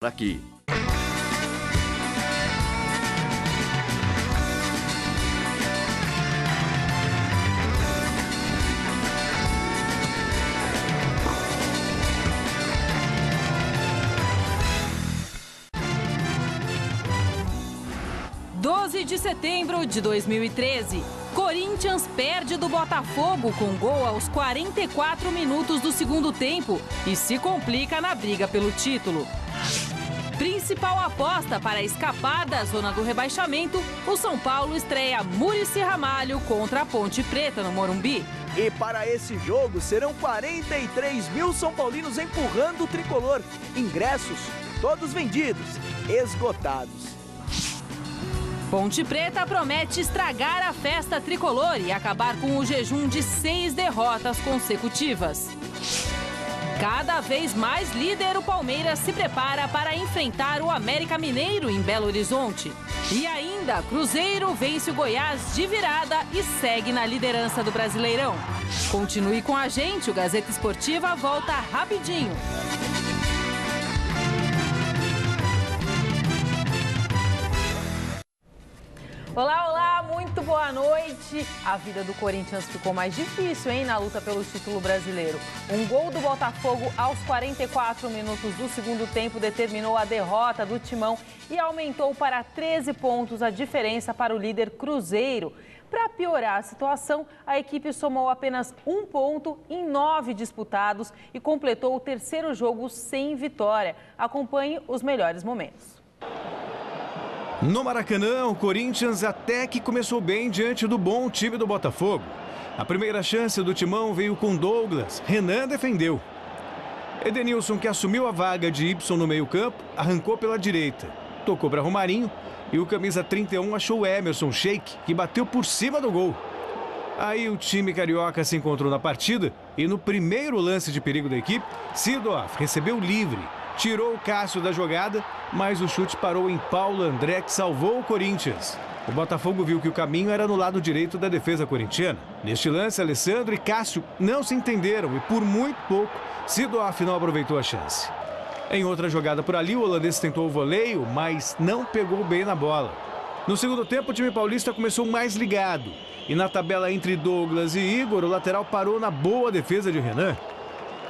aqui. De setembro de 2013, Corinthians perde do Botafogo com gol aos 44 minutos do segundo tempo e se complica na briga pelo título. Principal aposta para escapar da zona do rebaixamento, o São Paulo estreia Muricy Ramalho contra a Ponte Preta no Morumbi. E para esse jogo serão 43 mil São Paulinos empurrando o tricolor. Ingressos todos vendidos, esgotados. Ponte Preta promete estragar a festa tricolor e acabar com o jejum de 6 derrotas consecutivas. Cada vez mais líder, o Palmeiras se prepara para enfrentar o América Mineiro em Belo Horizonte. E ainda, Cruzeiro vence o Goiás de virada e segue na liderança do Brasileirão. Continue com a gente, o Gazeta Esportiva volta rapidinho. Olá, olá, muito boa noite. A vida do Corinthians ficou mais difícil, hein, na luta pelo título brasileiro. Um gol do Botafogo aos 44 minutos do segundo tempo determinou a derrota do Timão e aumentou para 13 pontos a diferença para o líder Cruzeiro. Para piorar a situação, a equipe somou apenas 1 ponto em 9 disputados e completou o terceiro jogo sem vitória. Acompanhe os melhores momentos. No Maracanã, o Corinthians até que começou bem diante do bom time do Botafogo. A primeira chance do Timão veio com Douglas, Renan defendeu. Edenilson, que assumiu a vaga de Y no meio-campo, arrancou pela direita. Tocou para Romarinho e o camisa 31 achou o Emerson Sheik, que bateu por cima do gol. Aí o time carioca se encontrou na partida e no primeiro lance de perigo da equipe, Seedorf recebeu livre. Tirou o Cássio da jogada, mas o chute parou em Paulo André, que salvou o Corinthians. O Botafogo viu que o caminho era no lado direito da defesa corintiana. Neste lance, Alessandro e Cássio não se entenderam e, por muito pouco, Seedorf não aproveitou a chance. Em outra jogada por ali, o holandês tentou o voleio, mas não pegou bem na bola. No segundo tempo, o time paulista começou mais ligado. E na tabela entre Douglas e Igor, o lateral parou na boa defesa de Renan.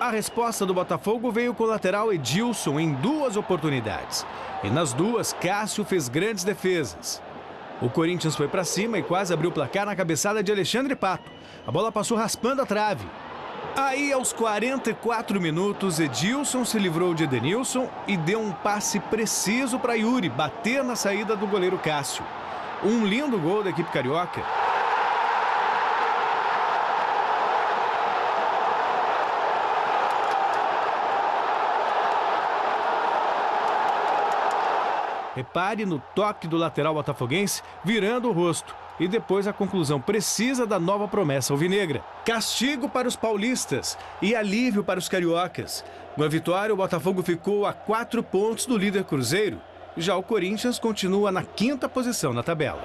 A resposta do Botafogo veio com o lateral Edilson em 2 oportunidades. E nas 2, Cássio fez grandes defesas. O Corinthians foi para cima e quase abriu o placar na cabeçada de Alexandre Pato. A bola passou raspando a trave. Aí, aos 44 minutos, Edilson se livrou de Edenilson e deu um passe preciso para Yuri bater na saída do goleiro Cássio. Um lindo gol da equipe carioca. Repare no toque do lateral botafoguense, virando o rosto. E depois a conclusão precisa da nova promessa alvinegra. Castigo para os paulistas e alívio para os cariocas. Com a vitória, o Botafogo ficou a 4 pontos do líder Cruzeiro. Já o Corinthians continua na 5ª posição na tabela.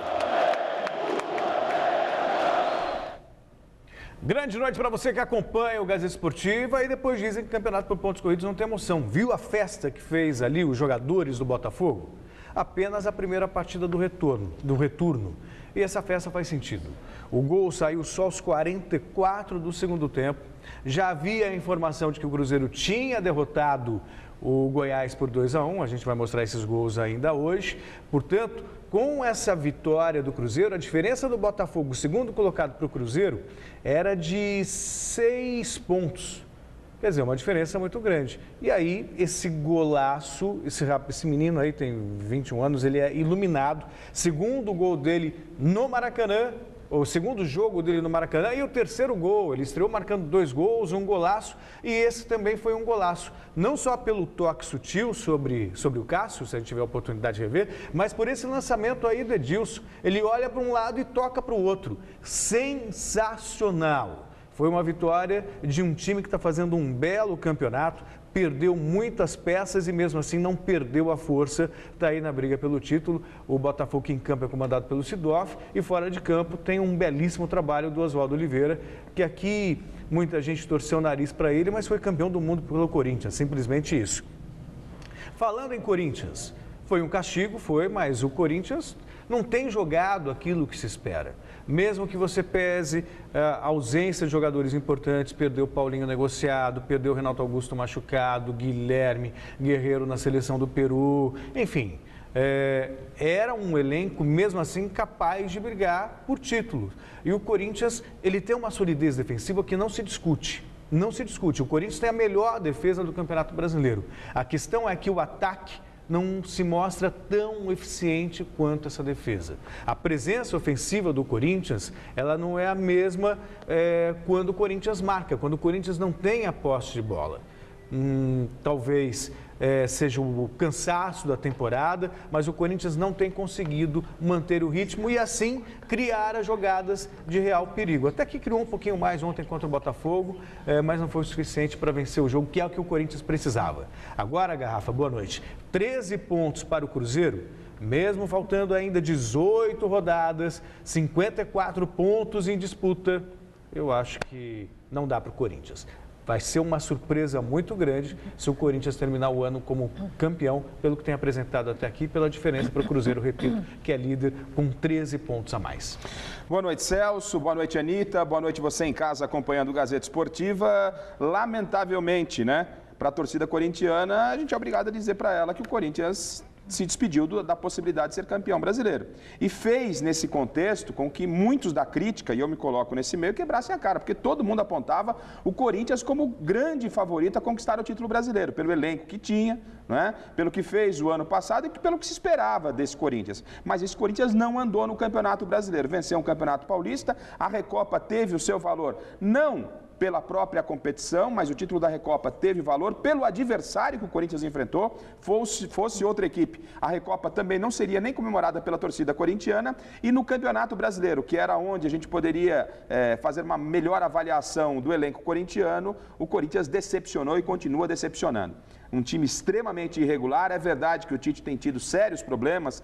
Grande noite para você que acompanha o Gazeta Esportiva. E depois dizem que o campeonato por pontos corridos não tem emoção. Viu a festa que fez ali os jogadores do Botafogo? Apenas a primeira partida do retorno. E essa festa faz sentido. O gol saiu só aos 44 do segundo tempo. Já havia a informação de que o Cruzeiro tinha derrotado o Goiás por 2-1. A gente vai mostrar esses gols ainda hoje. Portanto, com essa vitória do Cruzeiro, a diferença do Botafogo, segundo colocado para o Cruzeiro, era de 6 pontos. Quer dizer, uma diferença muito grande. E aí, esse golaço, esse menino aí tem 21 anos, ele é iluminado. Segundo gol dele no Maracanã, o segundo jogo dele no Maracanã e o terceiro gol. Ele estreou marcando 2 gols, um golaço, e esse também foi um golaço. Não só pelo toque sutil sobre o Cássio, se a gente tiver a oportunidade de rever, mas por esse lançamento aí do Edilson. Ele olha para um lado e toca para o outro. Sensacional! Foi uma vitória de um time que está fazendo um belo campeonato, perdeu muitas peças e mesmo assim não perdeu a força, está aí na briga pelo título. O Botafogo em campo é comandado pelo Seedorf e fora de campo tem um belíssimo trabalho do Oswaldo Oliveira, que aqui muita gente torceu o nariz para ele, mas foi campeão do mundo pelo Corinthians, simplesmente isso. Falando em Corinthians, foi um castigo, mas o Corinthians não tem jogado aquilo que se espera. Mesmo que você pese a ausência de jogadores importantes, perdeu o Paulinho negociado, perdeu o Renato Augusto machucado, Guilherme, Guerreiro na seleção do Peru, enfim. Era um elenco, mesmo assim, capaz de brigar por títulos. E o Corinthians, ele tem uma solidez defensiva que não se discute. Não se discute. O Corinthians tem a melhor defesa do Campeonato Brasileiro. A questão é que o ataque não se mostra tão eficiente quanto essa defesa. A presença ofensiva do Corinthians, ela não é a mesma quando o Corinthians marca, quando o Corinthians não tem a posse de bola. Talvez seja o cansaço da temporada, mas o Corinthians não tem conseguido manter o ritmo e assim criar as jogadas de real perigo. Até que criou um pouquinho mais ontem contra o Botafogo, mas não foi o suficiente para vencer o jogo, que é o que o Corinthians precisava. Agora, Garrafa, boa noite. 13 pontos para o Cruzeiro, mesmo faltando ainda 18 rodadas, 54 pontos em disputa, eu acho que não dá para o Corinthians. Vai ser uma surpresa muito grande se o Corinthians terminar o ano como campeão, pelo que tem apresentado até aqui, pela diferença para o Cruzeiro, repito, que é líder com 13 pontos a mais. Boa noite, Celso. Boa noite, Anitta. Boa noite você em casa acompanhando o Gazeta Esportiva. Lamentavelmente, para a torcida corintiana, a gente é obrigado a dizer para ela que o Corinthians se despediu da possibilidade de ser campeão brasileiro. E fez, nesse contexto, com que muitos da crítica, e eu me coloco nesse meio, quebrassem a cara, porque todo mundo apontava o Corinthians como grande favorito a conquistar o título brasileiro, pelo elenco que tinha, pelo que fez o ano passado e pelo que se esperava desse Corinthians. Mas esse Corinthians não andou no Campeonato Brasileiro, venceu um Campeonato Paulista, a Recopa teve o seu valor, não pela própria competição, mas o título da Recopa teve valor pelo adversário que o Corinthians enfrentou. Fosse outra equipe, a Recopa também não seria nem comemorada pela torcida corintiana. E no Campeonato Brasileiro, que era onde a gente poderia fazer uma melhor avaliação do elenco corintiano, o Corinthians decepcionou e continua decepcionando. Um time extremamente irregular. É verdade que o Tite tem tido sérios problemas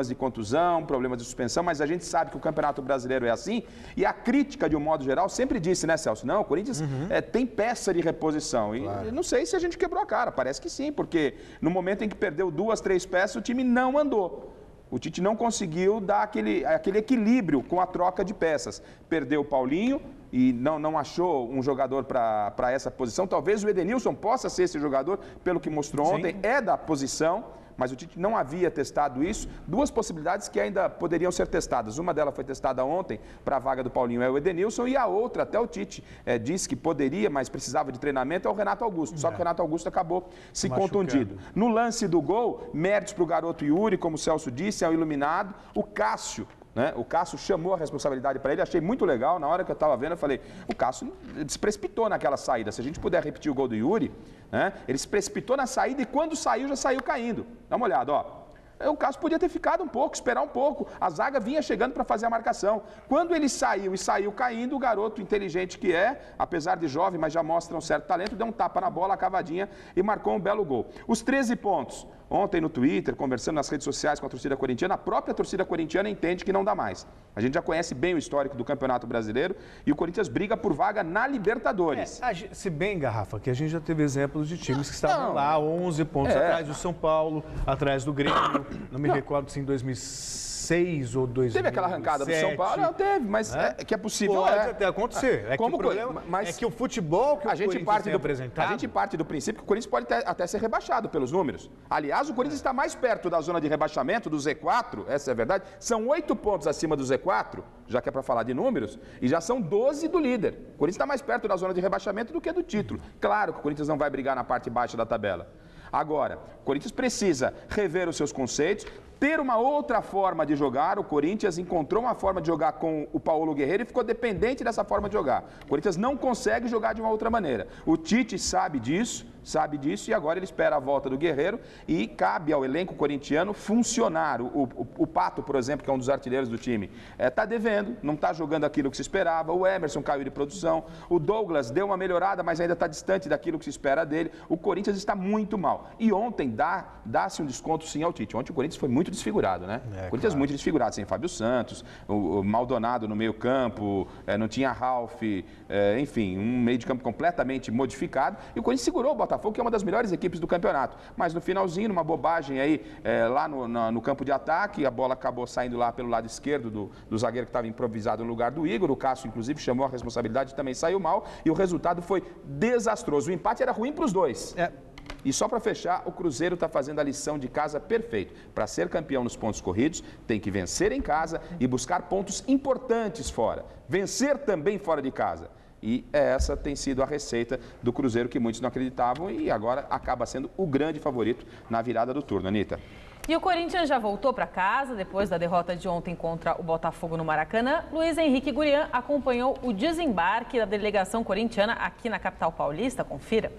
de contusão, problemas de suspensão, mas a gente sabe que o Campeonato Brasileiro é assim. E a crítica, de um modo geral, sempre disse, Celso? Não, o Corinthians tem peça de reposição. E claro, não sei se a gente quebrou a cara, parece que sim, porque no momento em que perdeu 2, 3 peças, o time não andou. O Tite não conseguiu dar aquele equilíbrio com a troca de peças. Perdeu o Paulinho e não achou um jogador para essa posição. Talvez o Edenilson possa ser esse jogador, pelo que mostrou ontem, é da posição. Mas o Tite não havia testado isso. 2 possibilidades que ainda poderiam ser testadas. Uma delas foi testada ontem para a vaga do Paulinho, é o Edenilson, e a outra, até o Tite disse que poderia, mas precisava de treinamento, é o Renato Augusto. Só que o Renato Augusto acabou se contundido. No lance do gol, méritos para o garoto Yuri, como o Celso disse, é um iluminado. O Cássio, o Cássio chamou a responsabilidade para ele, achei muito legal. Na hora que eu estava vendo, eu falei, o Cássio se precipitou naquela saída. Se a gente puder repetir o gol do Yuri, ele se precipitou na saída e quando saiu, já saiu caindo. Dá uma olhada, O Cássio podia ter ficado um pouco, esperar um pouco. A zaga vinha chegando para fazer a marcação. Quando ele saiu e saiu caindo, o garoto inteligente que apesar de jovem, mas já mostra um certo talento, deu um tapa na bola, a cavadinha e marcou um belo gol. Os 13 pontos. Ontem no Twitter, conversando nas redes sociais com a torcida corintiana, a própria torcida corintiana entende que não dá mais. A gente já conhece bem o histórico do Campeonato Brasileiro e o Corinthians briga por vaga na Libertadores. Se bem, Garrafa, que a gente já teve exemplos de times que estavam lá 11 pontos atrás do São Paulo, atrás do Grêmio, não me recordo se em 2006 ou 2007. Teve aquela arrancada do São Paulo? Não teve, mas é que é possível. Pode até acontecer. É que o problema é que o futebol que o Corinthians tem apresentado... A gente parte do princípio que o Corinthians pode até ser rebaixado pelos números. Aliás, o Corinthians está mais perto da zona de rebaixamento, do Z4, essa é a verdade. São 8 pontos acima do Z4, já que é para falar de números, e já são 12 do líder. O Corinthians está mais perto da zona de rebaixamento do que do título. Claro que o Corinthians não vai brigar na parte baixa da tabela. Agora, o Corinthians precisa rever os seus conceitos, ter uma outra forma de jogar. O Corinthians encontrou uma forma de jogar com o Paulo Guerreiro e ficou dependente dessa forma de jogar. O Corinthians não consegue jogar de uma outra maneira. O Tite sabe disso e agora ele espera a volta do Guerreiro e cabe ao elenco corintiano funcionar. O Pato, por exemplo, que é um dos artilheiros do time, está devendo, não está jogando aquilo que se esperava. O Emerson caiu de produção. O Douglas deu uma melhorada, mas ainda está distante daquilo que se espera dele. O Corinthians está muito mal. E ontem dá-se um desconto sim ao Tite. Ontem o Corinthians foi muito desfigurado, o Corinthians muito desfigurado, sem Fábio Santos, o Maldonado no meio campo, não tinha Ralf, enfim, um meio de campo completamente modificado. E o Corinthians segurou o Botafogo, que é uma das melhores equipes do campeonato. Mas no finalzinho, numa bobagem aí, lá no campo de ataque, a bola acabou saindo lá pelo lado esquerdo do zagueiro que estava improvisado no lugar do Igor. O Cássio, inclusive, chamou a responsabilidade e também saiu mal. E o resultado foi desastroso. O empate era ruim para os dois. E só para fechar, o Cruzeiro está fazendo a lição de casa perfeito. Para ser campeão nos pontos corridos, tem que vencer em casa e buscar pontos importantes fora. Vencer também fora de casa. E essa tem sido a receita do Cruzeiro que muitos não acreditavam e agora acaba sendo o grande favorito na virada do turno, Anitta. E o Corinthians já voltou para casa depois da derrota de ontem contra o Botafogo no Maracanã. Luiz Henrique Gurian acompanhou o desembarque da delegação corintiana aqui na capital paulista. Confira.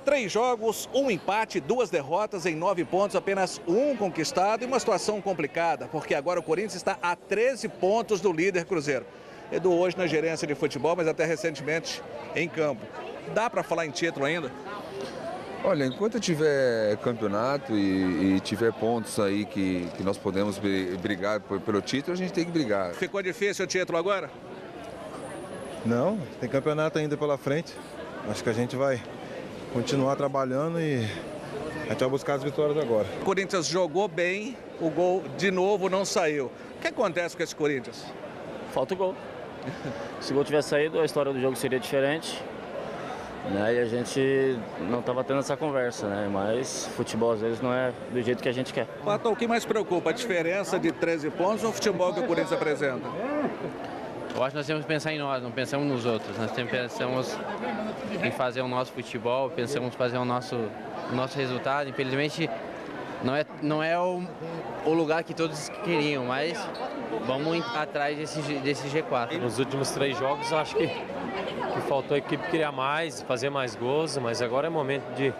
3 jogos, 1 empate, 2 derrotas em 9 pontos, apenas 1 conquistado e uma situação complicada, porque agora o Corinthians está a 13 pontos do líder Cruzeiro. Edu hoje na gerência de futebol, mas até recentemente em campo. Dá para falar em título ainda? Olha, enquanto tiver campeonato e tiver pontos aí que nós podemos brigar pelo título, a gente tem que brigar. Ficou difícil o título agora? Não, tem campeonato ainda pela frente. Acho que a gente vai continuar trabalhando e a gente vai buscar as vitórias agora. O Corinthians jogou bem, o gol de novo não saiu. O que acontece com esse Corinthians? Falta o gol. Se o gol tivesse saído, a história do jogo seria diferente. Né? E a gente não estava tendo essa conversa, né? Mas futebol às vezes não é do jeito que a gente quer. Pato, o que mais preocupa? A diferença de 13 pontos ou o futebol que o Corinthians apresenta? Eu acho que nós temos que pensar em nós, não pensamos nos outros. Nós pensamos em fazer o nosso futebol, pensamos em fazer o nosso resultado. Infelizmente, não é o lugar que todos queriam, mas vamos atrás desse G4. Nos últimos 3 jogos, eu acho que faltou a equipe criar mais, fazer mais gols, mas agora é momento de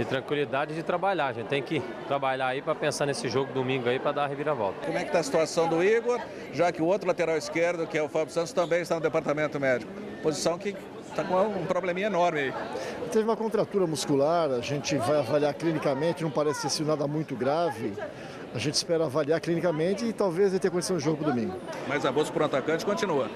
tranquilidade e de trabalhar. A gente tem que trabalhar aí para pensar nesse jogo domingo aí para dar a reviravolta. Como é que está a situação do Igor, já que o outro lateral esquerdo, que é o Fábio Santos, também está no departamento médico? Posição que está com um probleminha enorme aí. Teve uma contratura muscular, a gente vai avaliar clinicamente, não parece ter sido nada muito grave. A gente espera avaliar clinicamente e talvez ele tenha condição de jogo pro domingo. Mas a busca por um atacante continua.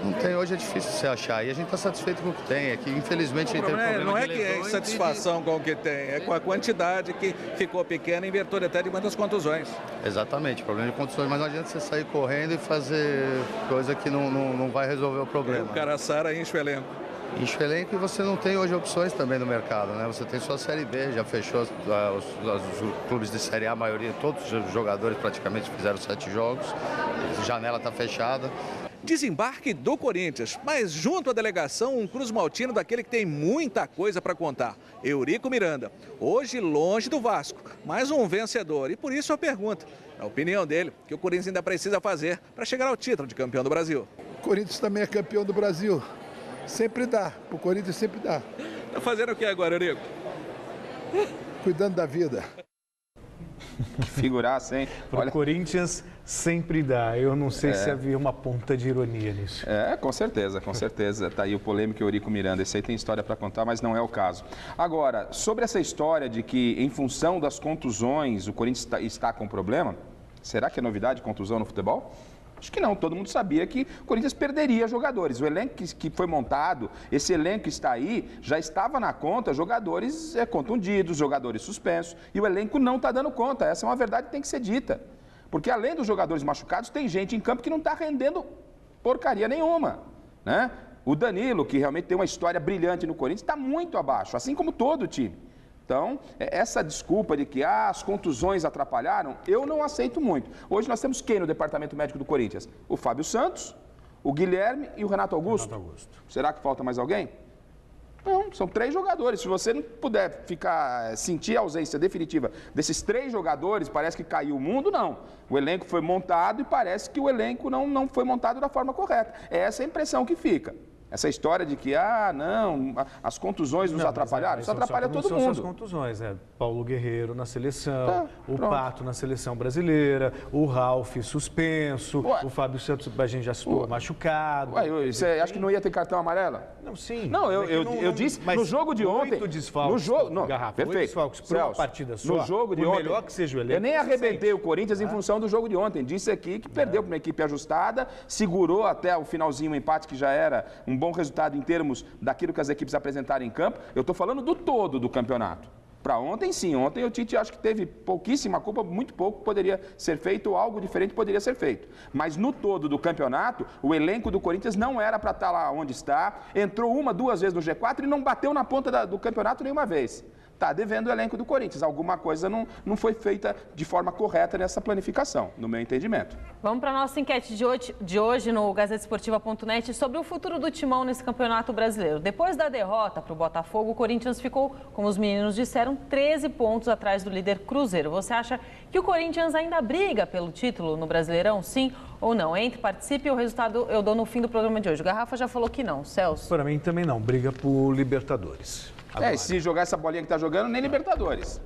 Não tem, hoje é difícil você achar e a gente está satisfeito com o que tem. É que infelizmente a gente tem um problema não é de que é insatisfação com o que tem, é com a quantidade que ficou pequena em virtude até de muitas contusões. Exatamente, problema de contusões, mas não adianta você sair correndo e fazer coisa que não vai resolver o problema. O cara sara e enche o elenco. Enche o elenco e você não tem hoje opções também no mercado, né? Você tem só a Série B, já fechou os clubes de Série A, a maioria, todos os jogadores praticamente fizeram 7 jogos, a janela está fechada. Desembarque do Corinthians, mas junto à delegação um Cruz Maltino daquele que tem muita coisa para contar. Eurico Miranda, hoje longe do Vasco, mais um vencedor e por isso a pergunta, na opinião dele, que o Corinthians ainda precisa fazer para chegar ao título de campeão do Brasil. O Corinthians também é campeão do Brasil, sempre dá, o Corinthians sempre dá. Tá fazendo o que agora, Eurico? Cuidando da vida. Que figuraça, hein? Para o Corinthians sempre dá. Eu não sei se havia uma ponta de ironia nisso. Com certeza, com certeza. Tá aí o polêmico Eurico Miranda. Esse aí tem história para contar, mas não é o caso. Agora, sobre essa história de que, em função das contusões, o Corinthians está com problema, será que é novidade contusão no futebol? Acho que não, todo mundo sabia que o Corinthians perderia jogadores. O elenco que foi montado, esse elenco que está aí, já estava na conta, jogadores contundidos, jogadores suspensos, e o elenco não está dando conta. Essa é uma verdade que tem que ser dita. Porque além dos jogadores machucados, tem gente em campo que não está rendendo porcaria nenhuma, né? O Danilo, que realmente tem uma história brilhante no Corinthians, está muito abaixo, assim como todo o time. Então, essa desculpa de que as contusões atrapalharam, eu não aceito muito. Hoje nós temos quem no departamento médico do Corinthians? O Fábio Santos, o Guilherme e o Renato Augusto. Será que falta mais alguém? Não, são 3 jogadores. Se você não puder sentir a ausência definitiva desses 3 jogadores, parece que caiu o mundo, não. O elenco foi montado e parece que o elenco não foi montado da forma correta. Essa é a impressão que fica. Essa história de que, as contusões nos atrapalharam, isso atrapalha todo mundo. São as contusões, né? Paulo Guerreiro na seleção, o Pato na seleção brasileira, o Ralf suspenso, o Fábio Santos, a gente já citou, machucado. Você acha que não ia ter cartão amarelo? Não, sim. Não, eu disse, no jogo de ontem... No jogo, perfeito. Para uma partida só, no jogo de ontem, melhor que seja o elenco, eu nem arrebentei o Corinthians em função do jogo de ontem. Disse aqui que perdeu para uma equipe ajustada, segurou até o finalzinho um empate que já era um um bom resultado em termos daquilo que as equipes apresentaram em campo. Eu estou falando do todo do campeonato. Para ontem, sim. Ontem o Tite acho que teve pouquíssima culpa, muito pouco poderia ser feito, algo diferente poderia ser feito. Mas no todo do campeonato, o elenco do Corinthians não era para estar lá onde está. Entrou 1, 2 vezes no G4 e não bateu na ponta do campeonato nenhuma vez. Está devendo o elenco do Corinthians. Alguma coisa não foi feita de forma correta nessa planificação, no meu entendimento. Vamos para a nossa enquete de hoje no gazetesportiva.net sobre o futuro do Timão nesse Campeonato Brasileiro. Depois da derrota para o Botafogo, o Corinthians ficou, como os meninos disseram, 13 pontos atrás do líder Cruzeiro. Você acha que o Corinthians ainda briga pelo título no Brasileirão? Sim ou não? Entre, participe e o resultado eu dou no fim do programa de hoje. O Garrafa já falou que não. Celso? Para mim também não. Briga por Libertadores. Agora. Se jogar essa bolinha que está jogando, nem Libertadores.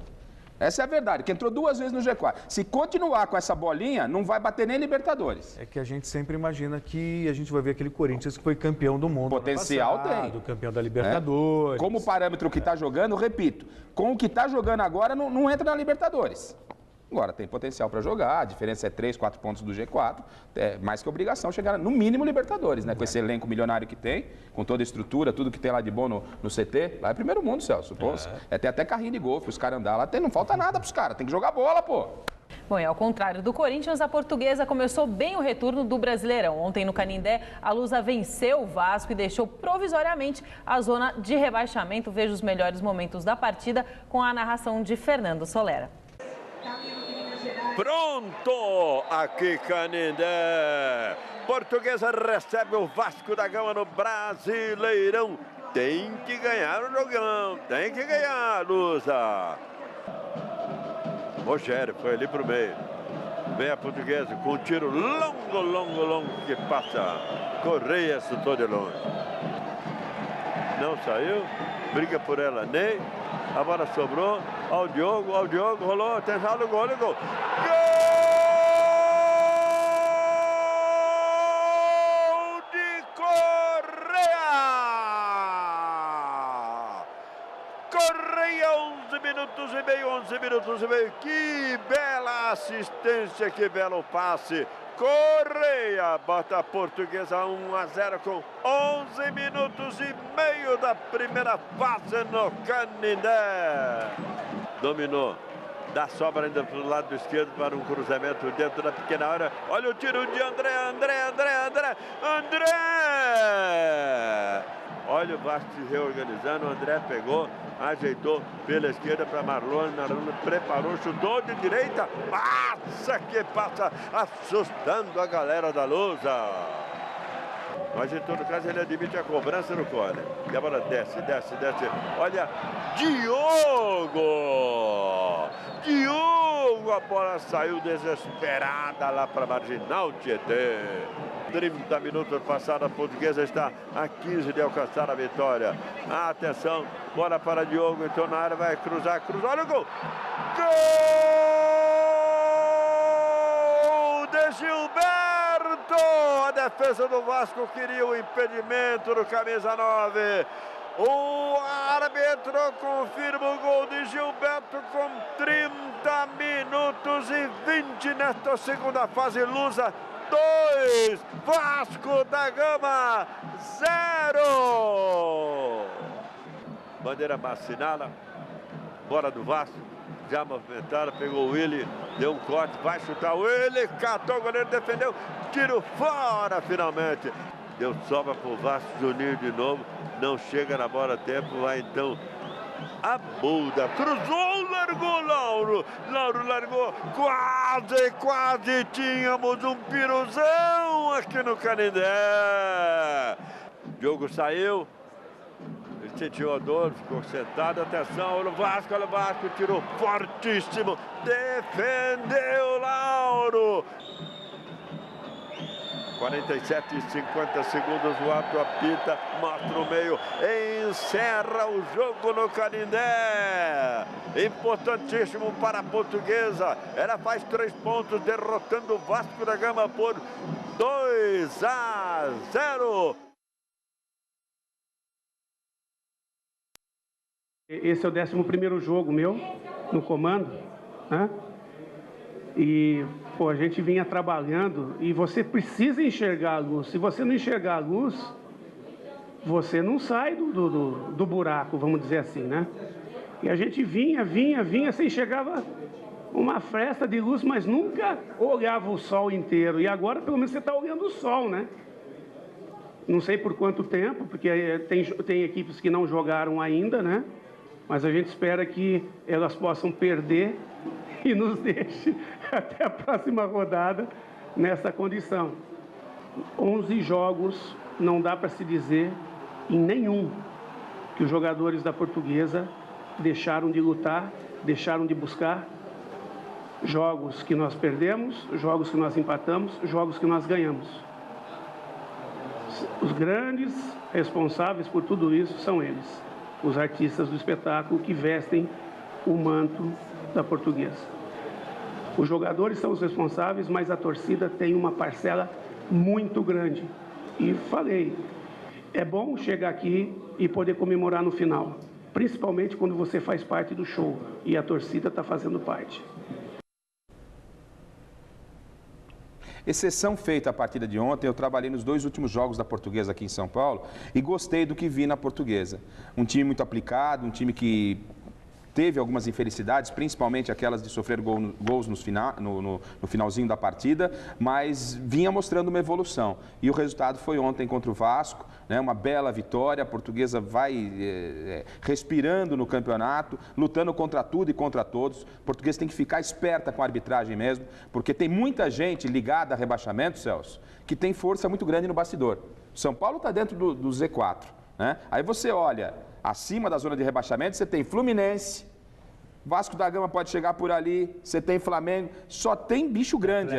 Essa é a verdade, que entrou 2 vezes no G4. Se continuar com essa bolinha, não vai bater nem Libertadores. É que a gente sempre imagina que a gente vai ver aquele Corinthians que foi campeão do mundo. Potencial passado, tem. Campeão da Libertadores. Como parâmetro que está jogando, repito, com o que está jogando agora, não entra na Libertadores. Agora, tem potencial para jogar, a diferença é 3, 4 pontos do G4, é mais que obrigação chegar no mínimo Libertadores, né? Com esse elenco milionário que tem, com toda a estrutura, tudo que tem lá de bom no CT, lá é primeiro mundo, Celso. Pô, tem até carrinho de golfe, os caras andar lá, não falta nada pros caras, tem que jogar bola, pô. Bom, e ao contrário do Corinthians, a Portuguesa começou bem o retorno do Brasileirão. Ontem no Canindé, a Lusa venceu o Vasco e deixou provisoriamente a zona de rebaixamento. Veja os melhores momentos da partida com a narração de Fernando Solera. Pronto, aqui Canindé. Portuguesa recebe o Vasco da Gama no Brasileirão. Tem que ganhar o jogão, tem que ganhar, Lusa. Rogério foi ali pro meio. Vem a Portuguesa com um tiro longo que passa. Correia chutou de longe. Não saiu, briga por ela, Ney. A bola sobrou ao Diogo, rolou, atenção no gol, gol! Gol de Correia! Correia, 11 minutos e meio, que bela assistência, que belo passe! Correia bota a Portuguesa 1-0 com 11 minutos e meio da primeira fase no Canindé. Dominou. Dá sobra ainda para o lado esquerdo para um cruzamento dentro da pequena área. Olha o tiro de André! Olha o Vasco se reorganizando. O André pegou, ajeitou pela esquerda para Marlone. Marlone preparou, chutou de direita. Passa que passa, assustando a galera da Lusa. Mas em todo caso ele admite a cobrança no córner. E a bola desce. Olha, Diogo, a bola saiu desesperada lá para Marginal Tietê. 30 minutos passados, a Portuguesa está a 15 de alcançar a vitória. Atenção, bola para Diogo, então na área vai cruzar, olha o gol! Gol de Gilberto! A defesa do Vasco queria o impedimento do camisa 9. O árbitro confirma o gol de Gilberto com 30 minutos e 20 nesta segunda fase. Lusa 2, Vasco da Gama 0. Bandeira assinala, bola do Vasco, já movimentaram, pegou o Willi, deu um corte, vai chutar o Willi, catou o goleiro, defendeu, tiro fora finalmente. Deu sobra para o Vasco, Juninho de novo, não chega na bola a tempo, vai então a Buda, cruzou, largou Lauro largou, quase tínhamos um piruzão aqui no Canindé. Diogo saiu, ele sentiu a dor, ficou sentado, atenção, olha o Vasco, tirou fortíssimo, defendeu Lauro. 47 e 50 segundos, o árbitro apita, mostra o meio, encerra o jogo no Canindé. Importantíssimo para a Portuguesa. Ela faz 3 pontos, derrotando o Vasco da Gama por 2-0. Esse é o 11º jogo meu no comando, né? E, pô, a gente vinha trabalhando e você precisa enxergar a luz. Se você não enxergar a luz, você não sai do buraco, vamos dizer assim, né? E a gente vinha, assim, chegava uma fresta de luz, mas nunca olhava o sol inteiro. E agora, pelo menos, você está olhando o sol, né? Não sei por quanto tempo, porque tem equipes que não jogaram ainda, né? Mas a gente espera que elas possam perder e nos deixe até a próxima rodada nessa condição. 11 jogos, não dá para se dizer em nenhum que os jogadores da Portuguesa deixaram de lutar, deixaram de buscar. Jogos que nós perdemos, jogos que nós empatamos, jogos que nós ganhamos. Os grandes responsáveis por tudo isso são eles, os artistas do espetáculo que vestem o manto da Portuguesa. Os jogadores são os responsáveis, mas a torcida tem uma parcela muito grande. E falei, é bom chegar aqui e poder comemorar no final, principalmente quando você faz parte do show e a torcida está fazendo parte. Exceção feita a partida de ontem, eu trabalhei nos 2 últimos jogos da Portuguesa aqui em São Paulo e gostei do que vi na Portuguesa. Um time muito aplicado, um time que teve algumas infelicidades, principalmente aquelas de sofrer gols no finalzinho da partida, mas vinha mostrando uma evolução. E o resultado foi ontem contra o Vasco, né? Uma bela vitória, a Portuguesa vai respirando no campeonato, lutando contra tudo e contra todos. A Portuguesa tem que ficar esperta com a arbitragem mesmo, porque tem muita gente ligada a rebaixamento, Celso, que tem força muito grande no bastidor. São Paulo está dentro do Z4, né? Aí você olha, acima da zona de rebaixamento, você tem Fluminense, Vasco da Gama pode chegar por ali, você tem Flamengo, só tem bicho grande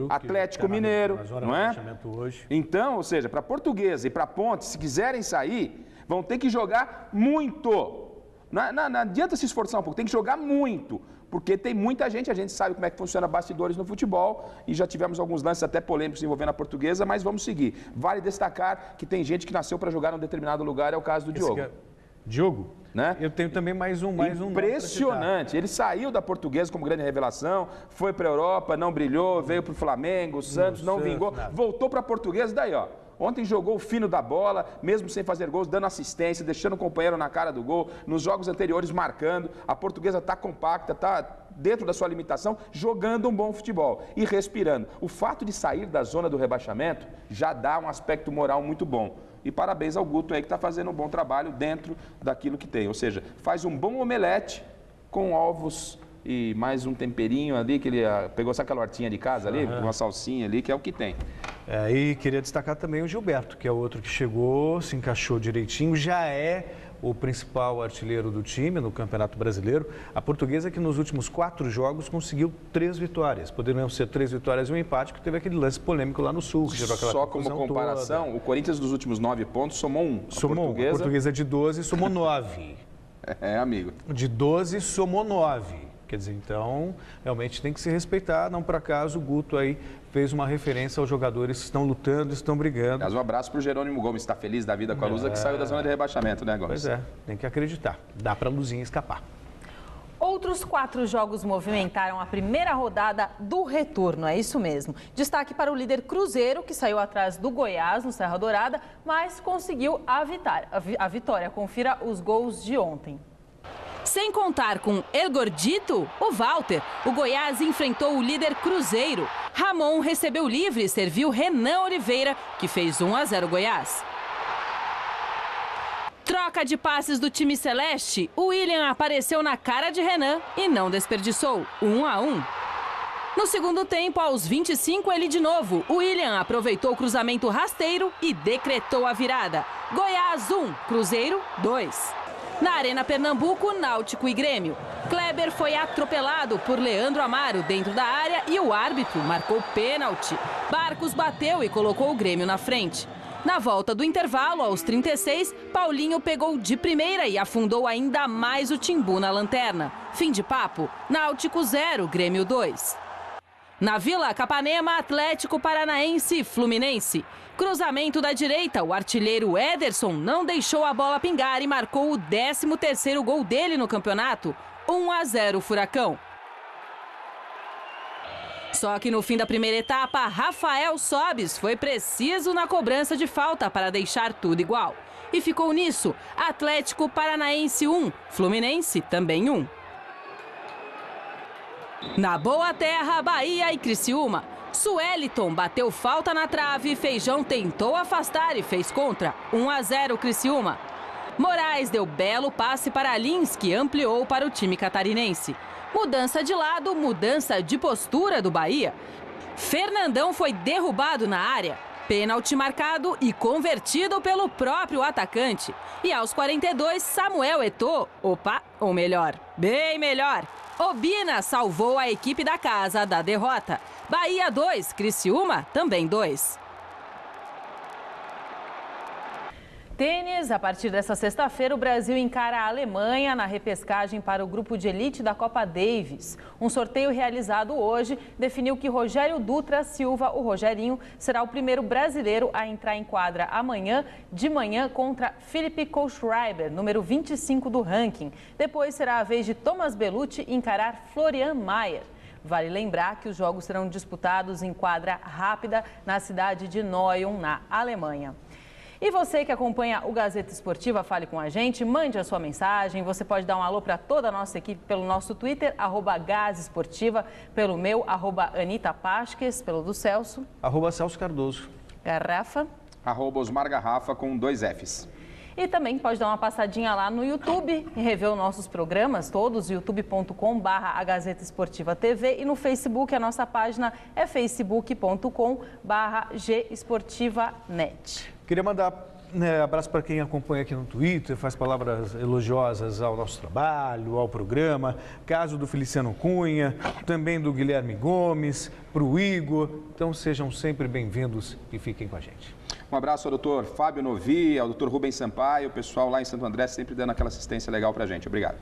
Atlético Mineiro, não é? Hoje. Então, ou seja, para Portuguesa e para Ponte, se quiserem sair, vão ter que jogar muito. Não adianta se esforçar um pouco, tem que jogar muito, porque tem muita gente, a gente sabe como é que funciona bastidores no futebol e já tivemos alguns lances até polêmicos envolvendo a Portuguesa, mas vamos seguir. Vale destacar que tem gente que nasceu para jogar num determinado lugar, é o caso do Diogo. Diogo, né? Eu tenho também mais um impressionante. Ele saiu da Portuguesa como grande revelação, foi para a Europa, não brilhou, veio para o Flamengo, o Santos não vingou, voltou para a Portuguesa, daí ó. Ontem jogou o fino da bola, mesmo sem fazer gols, dando assistência, deixando o companheiro na cara do gol, nos jogos anteriores marcando. A Portuguesa está compacta, está dentro da sua limitação, jogando um bom futebol e respirando. O fato de sair da zona do rebaixamento já dá um aspecto moral muito bom. E parabéns ao Guto aí que está fazendo um bom trabalho dentro daquilo que tem. Ou seja, faz um bom omelete com ovos e mais um temperinho ali, que ele pegou, sabe aquela hortinha de casa ali? Uma salsinha ali, que é o que tem. E queria destacar também o Gilberto, que é outro que chegou, se encaixou direitinho, já é o principal artilheiro do time no Campeonato Brasileiro. A Portuguesa que nos últimos 4 jogos conseguiu 3 vitórias. Poderiam ser 3 vitórias e um empate, que teve aquele lance polêmico lá no Sul. Que gerou aquela só como comparação, toda. O Corinthians dos últimos 9 pontos somou 1. A Portuguesa de 12 somou 9. Amigo. De 12 somou 9. Quer dizer, então, realmente tem que se respeitar. Não por acaso o Guto aí fez uma referência aos jogadores que estão lutando, estão brigando. Mas um abraço para o Jerônimo Gomes, está feliz da vida com a Lusa, que saiu da zona de rebaixamento, né, Gomes? Pois é, tem que acreditar. Dá para a Luzinha escapar. Outros 4 jogos movimentaram a primeira rodada do retorno, é isso mesmo. Destaque para o líder Cruzeiro, que saiu atrás do Goiás no Serra Dourada, mas conseguiu a vitória. Confira os gols de ontem. Sem contar com El Gordito, o Walter, o Goiás enfrentou o líder Cruzeiro. Ramon recebeu livre e serviu Renan Oliveira, que fez 1-0 Goiás. Troca de passes do time celeste, o William apareceu na cara de Renan e não desperdiçou, 1-1. No segundo tempo, aos 25, ele de novo. O William aproveitou o cruzamento rasteiro e decretou a virada. Goiás 1, Cruzeiro 2. Na Arena Pernambuco, Náutico e Grêmio. Kleber foi atropelado por Leandro Amaro dentro da área e o árbitro marcou pênalti. Barcos bateu e colocou o Grêmio na frente. Na volta do intervalo, aos 36, Paulinho pegou de primeira e afundou ainda mais o Timbu na lanterna. Fim de papo, Náutico 0, Grêmio 2. Na Vila Capanema, Atlético Paranaense e Fluminense. Cruzamento da direita, o artilheiro Ederson não deixou a bola pingar e marcou o 13º gol dele no campeonato, 1-0 Furacão. Só que no fim da primeira etapa, Rafael Sobis foi preciso na cobrança de falta para deixar tudo igual. E ficou nisso, Atlético Paranaense 1, Fluminense também 1. Na Boa Terra, Bahia e Criciúma. Sueliton bateu falta na trave, Feijão tentou afastar e fez contra. 1-0 Criciúma. Moraes deu belo passe para Lins, que ampliou para o time catarinense. Mudança de lado, mudança de postura do Bahia. Fernandão foi derrubado na área. Pênalti marcado e convertido pelo próprio atacante. E aos 42, Samuel Eto'o, ou melhor, bem melhor, Obina salvou a equipe da casa da derrota. Bahia 2, Criciúma também 2. Tênis, a partir dessa sexta-feira, o Brasil encara a Alemanha na repescagem para o grupo de elite da Copa Davis. Um sorteio realizado hoje definiu que Rogério Dutra Silva, o Rogerinho, será o primeiro brasileiro a entrar em quadra amanhã de manhã contra Philipp Kohlschreiber, número 25 do ranking. Depois será a vez de Thomas Bellucci encarar Florian Mayer. Vale lembrar que os jogos serão disputados em quadra rápida na cidade de Neuenn, na Alemanha. E você que acompanha o Gazeta Esportiva, fale com a gente, mande a sua mensagem. Você pode dar um alô para toda a nossa equipe pelo nosso Twitter, @Gazesportiva, pelo meu, @AnitaPasques, pelo do Celso. @Celso Cardoso. Garrafa. @Osmar Garrafa com 2 Fs. E também pode dar uma passadinha lá no YouTube e rever os nossos programas todos, youtube.com/A Gazeta Esportiva TV, e no Facebook a nossa página é facebook.com/gesportivanet. Queria mandar abraço para quem acompanha aqui no Twitter, faz palavras elogiosas ao nosso trabalho, ao programa. Caso do Feliciano Cunha, também do Guilherme Gomes, para o Igor. Então sejam sempre bem-vindos e fiquem com a gente. Um abraço ao doutor Fábio Novi, ao doutor Rubens Sampaio, o pessoal lá em Santo André sempre dando aquela assistência legal para a gente. Obrigado.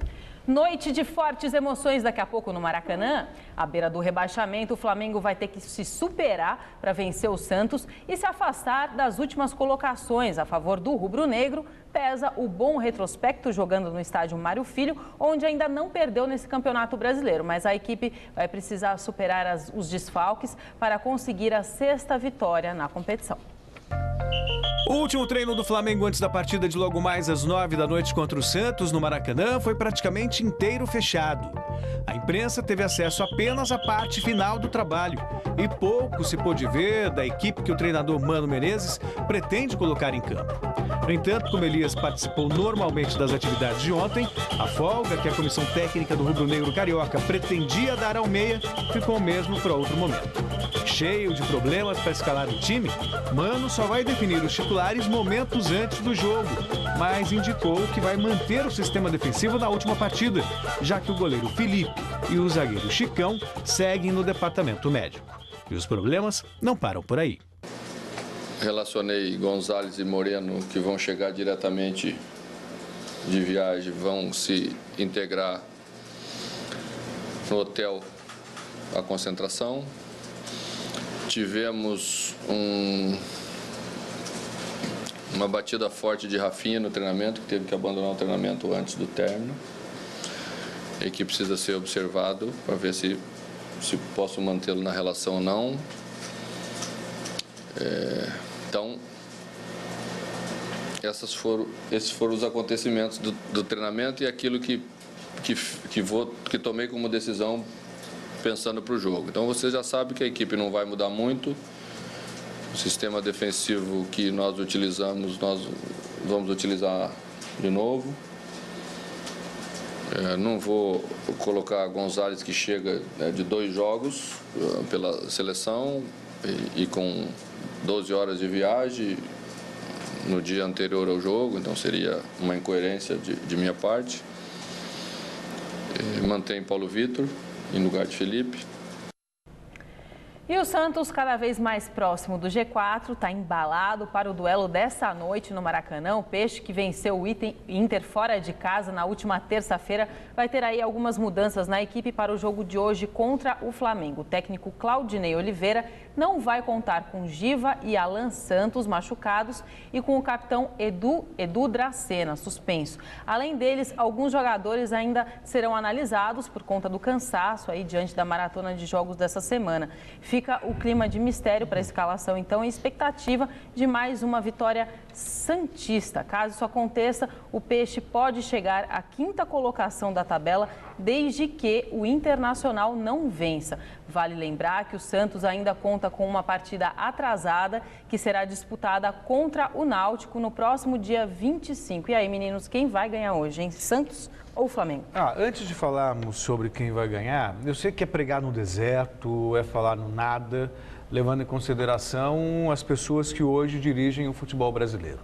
Noite de fortes emoções daqui a pouco no Maracanã. À beira do rebaixamento, o Flamengo vai ter que se superar para vencer o Santos e se afastar das últimas colocações. A favor do rubro-negro, pesa o bom retrospecto jogando no estádio Mário Filho, onde ainda não perdeu nesse campeonato brasileiro. Mas a equipe vai precisar superar os desfalques para conseguir a 6ª vitória na competição. O último treino do Flamengo antes da partida de logo mais às 9 da noite contra o Santos, no Maracanã, foi praticamente inteiro fechado. A imprensa teve acesso apenas à parte final do trabalho e pouco se pôde ver da equipe que o treinador Mano Menezes pretende colocar em campo. No entanto, como Elias participou normalmente das atividades de ontem, a folga que a comissão técnica do rubro-negro carioca pretendia dar ao meia ficou mesmo para outro momento. Cheio de problemas para escalar o time, Mano só vai definir os titulares momentos antes do jogo, mas indicou que vai manter o sistema defensivo na última partida, já que o goleiro Felipe e o zagueiro Chicão seguem no departamento médico. E os problemas não param por aí. Relacionei Gonzalez e Moreno, que vão chegar diretamente de viagem, vão se integrar no hotel à concentração. Tivemos uma batida forte de Rafinha no treinamento, que teve que abandonar o treinamento antes do término. E que precisa ser observado para ver se posso mantê-lo na relação ou não. Então, esses foram os acontecimentos do treinamento e aquilo que tomei como decisão pensando para o jogo. Então, você já sabe que a equipe não vai mudar muito. O sistema defensivo que nós utilizamos, nós vamos utilizar de novo. Não vou colocar Gonzalez, que chega de 2 jogos pela seleção e com 12 horas de viagem no dia anterior ao jogo, então seria uma incoerência de minha parte. Mantém Paulo Vitor em lugar de Felipe. E o Santos, cada vez mais próximo do G4, está embalado para o duelo dessa noite no Maracanã. O Peixe, que venceu o Inter fora de casa na última terça-feira, vai ter aí algumas mudanças na equipe para o jogo de hoje contra o Flamengo. O técnico Claudinei Oliveira não vai contar com Giva e Alan Santos machucados e com o capitão Edu Dracena suspenso. Além deles, alguns jogadores ainda serão analisados por conta do cansaço aí diante da maratona de jogos dessa semana. Fica o clima de mistério para a escalação, então, e expectativa de mais uma vitória santista. Caso isso aconteça, o Peixe pode chegar à 5ª colocação da tabela, desde que o Internacional não vença. Vale lembrar que o Santos ainda conta com uma partida atrasada, que será disputada contra o Náutico no próximo dia 25. E aí, meninos, quem vai ganhar hoje, hein? Santos ou Flamengo? Antes de falarmos sobre quem vai ganhar, eu sei que é pregar no deserto, é falar no nada, levando em consideração as pessoas que hoje dirigem o futebol brasileiro.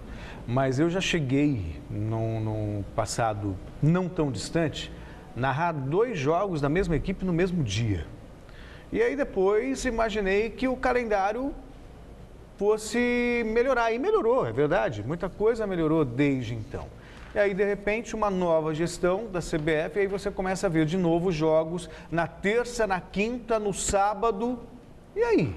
Mas eu já cheguei, num passado não tão distante, narrar 2 jogos da mesma equipe no mesmo dia. E aí depois imaginei que o calendário fosse melhorar. E melhorou, é verdade. Muita coisa melhorou desde então. E aí, de repente, uma nova gestão da CBF, e aí você começa a ver de novo jogos na terça, na quinta, no sábado. E aí?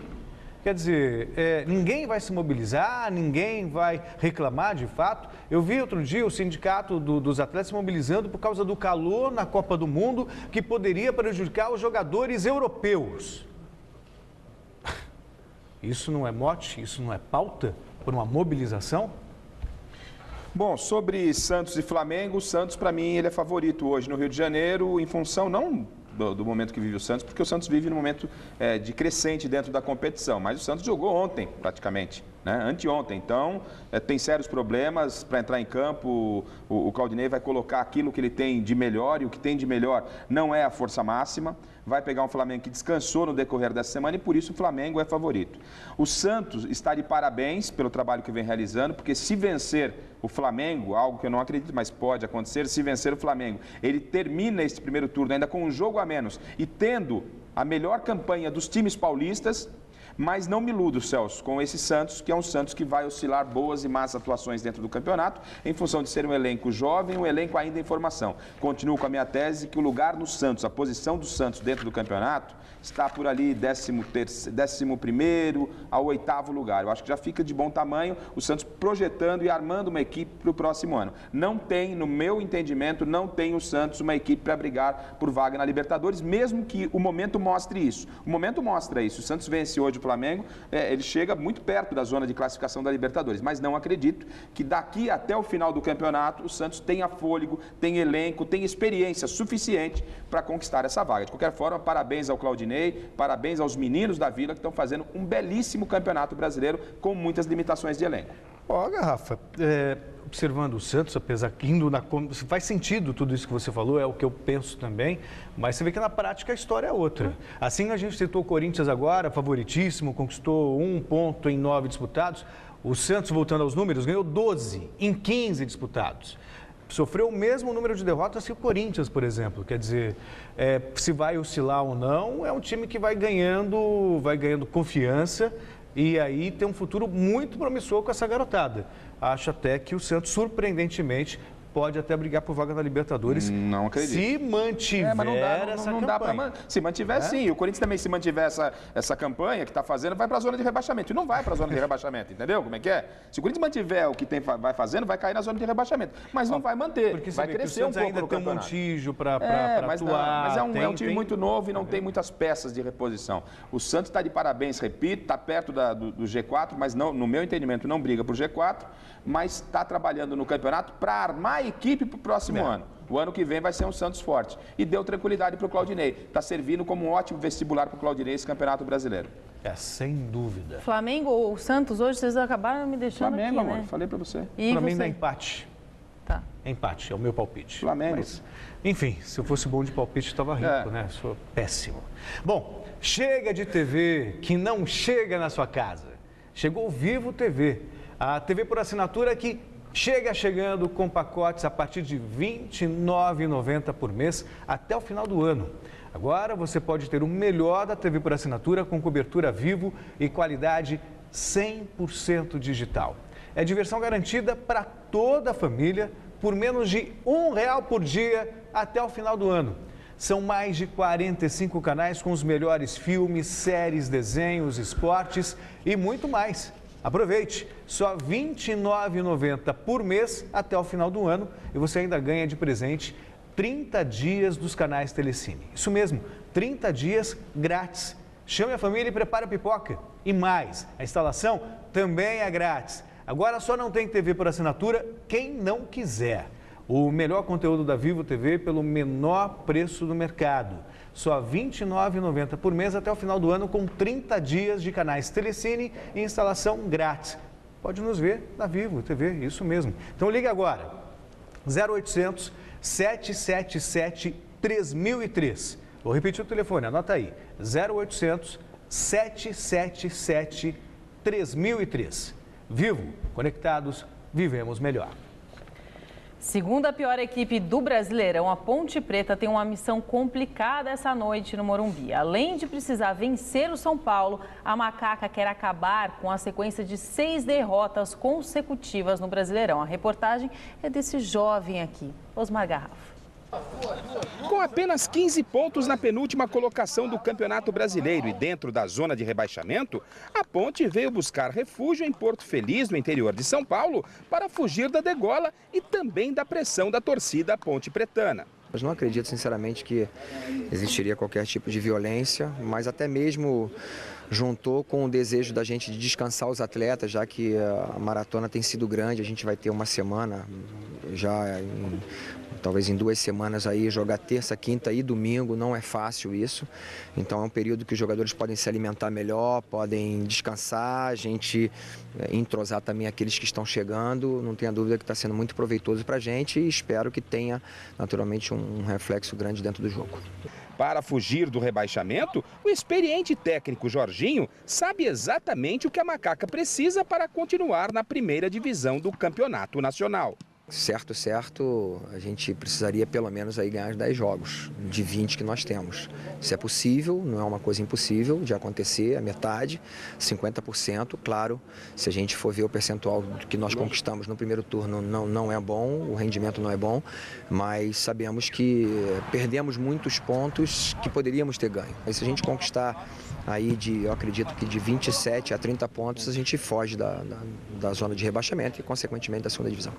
Quer dizer, ninguém vai se mobilizar, ninguém vai reclamar de fato. Eu vi outro dia o sindicato dos atletas se mobilizando por causa do calor na Copa do Mundo, que poderia prejudicar os jogadores europeus. Isso não é mote? Isso não é pauta por uma mobilização? Bom, sobre Santos e Flamengo, o Santos, para mim, ele é favorito hoje no Rio de Janeiro, em função não do momento que vive o Santos, porque o Santos vive num momento de crescente dentro da competição, mas o Santos jogou ontem, praticamente, né? Anteontem, então tem sérios problemas para entrar em campo. O Claudinei vai colocar aquilo que ele tem de melhor, e o que tem de melhor não é a força máxima. Vai pegar um Flamengo que descansou no decorrer dessa semana e por isso o Flamengo é favorito. O Santos está de parabéns pelo trabalho que vem realizando, porque se vencer o Flamengo, algo que eu não acredito, mas pode acontecer, se vencer o Flamengo, ele termina este primeiro turno ainda com um jogo a menos e tendo a melhor campanha dos times paulistas. Mas não me iludo, Celso, com esse Santos, que é um Santos que vai oscilar boas e más atuações dentro do campeonato, em função de ser um elenco jovem, um elenco ainda em formação. Continuo com a minha tese que o lugar no Santos, a posição do Santos dentro do campeonato, está por ali 11º ao 8º lugar. Eu acho que já fica de bom tamanho o Santos projetando e armando uma equipe para o próximo ano. Não tem, no meu entendimento, não tem o Santos uma equipe para brigar por vaga na Libertadores, mesmo que o momento mostre isso. O momento mostra isso. O Santos vence hoje o Flamengo, ele chega muito perto da zona de classificação da Libertadores, mas não acredito que daqui até o final do campeonato o Santos tenha fôlego, tenha elenco, tenha experiência suficiente para conquistar essa vaga. De qualquer forma, parabéns ao Claudinei, parabéns aos meninos da Vila que estão fazendo um belíssimo campeonato brasileiro com muitas limitações de elenco. Garrafa, observando o Santos, apesar que indo faz sentido tudo isso que você falou, é o que eu penso também, mas você vê que na prática a história é outra. Assim, a gente citou o Corinthians agora, favoritíssimo, conquistou 1 ponto em 9 disputados. O Santos, voltando aos números, ganhou 12 em 15 disputados. Sofreu o mesmo número de derrotas que o Corinthians, por exemplo. Quer dizer, se vai oscilar ou não, é um time que vai ganhando confiança e aí tem um futuro muito promissor com essa garotada. Acho até que o Santos, surpreendentemente, pode até brigar por vaga na Libertadores. Não acredito. Se mantiver essa campanha. Se mantiver, sim. O Corinthians também, se mantiver essa campanha que está fazendo, vai para a zona de rebaixamento. E não vai para a zona de rebaixamento, entendeu como é que é? Se o Corinthians mantiver o que vai fazendo, vai cair na zona de rebaixamento. Mas não vai manter. Porque vai crescer um pouco ainda no tem campeonato. Um Montijo para atuar. Mas é um time muito novo e não tem muitas peças de reposição. O Santos está de parabéns, repito, está perto do G4, mas não, no meu entendimento não briga por G4, mas está trabalhando no campeonato para armar a equipe para o próximo ano. O ano que vem vai ser um Santos forte. E deu tranquilidade para o Claudinei. Está servindo como um ótimo vestibular para o Claudinei esse Campeonato Brasileiro. Sem dúvida. Flamengo ou Santos, hoje vocês acabaram me deixando Flamengo, aqui, amor, né? falei para você. E Flamengo você? é empate. Tá. Empate, é o meu palpite. Flamengo. Mas, enfim, se eu fosse bom de palpite, estava rico, né? Sou péssimo. Bom, chega de TV que não chega na sua casa. Chegou Vivo TV. A TV por assinatura que chegando com pacotes a partir de R$ 29,90 por mês até o final do ano. Agora você pode ter o melhor da TV por assinatura com cobertura Vivo e qualidade 100% digital. É diversão garantida para toda a família por menos de R$1 por dia até o final do ano. São mais de 45 canais com os melhores filmes, séries, desenhos, esportes e muito mais. Aproveite, só R$ 29,90 por mês até o final do ano e você ainda ganha de presente 30 dias dos canais Telecine. Isso mesmo, 30 dias grátis. Chame a família e prepare a pipoca. E mais, a instalação também é grátis. Agora só não tem TV por assinatura quem não quiser. O melhor conteúdo da Vivo TV pelo menor preço do mercado. Só R$ 29,90 por mês até o final do ano com 30 dias de canais Telecine e instalação grátis. Pode nos ver na Vivo TV, isso mesmo. Então ligue agora, 0800 777 3003. Vou repetir o telefone, anota aí, 0800 777 3003. Vivo, conectados, vivemos melhor. Segunda pior equipe do Brasileirão, a Ponte Preta tem uma missão complicada essa noite no Morumbi. Além de precisar vencer o São Paulo, a Macaca quer acabar com a sequência de 6 derrotas consecutivas no Brasileirão. A reportagem é desse jovem aqui, Osmar Garrafa. Com apenas 15 pontos na penúltima colocação do Campeonato Brasileiro e dentro da zona de rebaixamento, a Ponte veio buscar refúgio em Porto Feliz, no interior de São Paulo, para fugir da degola e também da pressão da torcida ponte pretana. Mas não acredito, sinceramente, que existiria qualquer tipo de violência, mas até mesmo juntou com o desejo da gente de descansar os atletas, já que a maratona tem sido grande, a gente vai ter uma semana, talvez em 2 semanas aí, jogar terça, quinta e domingo, não é fácil isso. Então é um período que os jogadores podem se alimentar melhor, podem descansar, a gente entrosar também aqueles que estão chegando. Não tenha dúvida que está sendo muito proveitoso para a gente e espero que tenha naturalmente um reflexo grande dentro do jogo. Para fugir do rebaixamento, o experiente técnico Jorginho sabe exatamente o que a Macaca precisa para continuar na primeira divisão do Campeonato Nacional. Certo, a gente precisaria pelo menos aí ganhar 10 jogos de 20 que nós temos. Isso é possível, não é uma coisa impossível de acontecer, a metade, 50%, claro, se a gente for ver o percentual que nós conquistamos no primeiro turno não é bom, o rendimento não é bom, mas sabemos que perdemos muitos pontos que poderíamos ter ganho. Mas se a gente conquistar aí eu acredito que de 27 a 30 pontos, a gente foge da zona de rebaixamento e consequentemente da segunda divisão.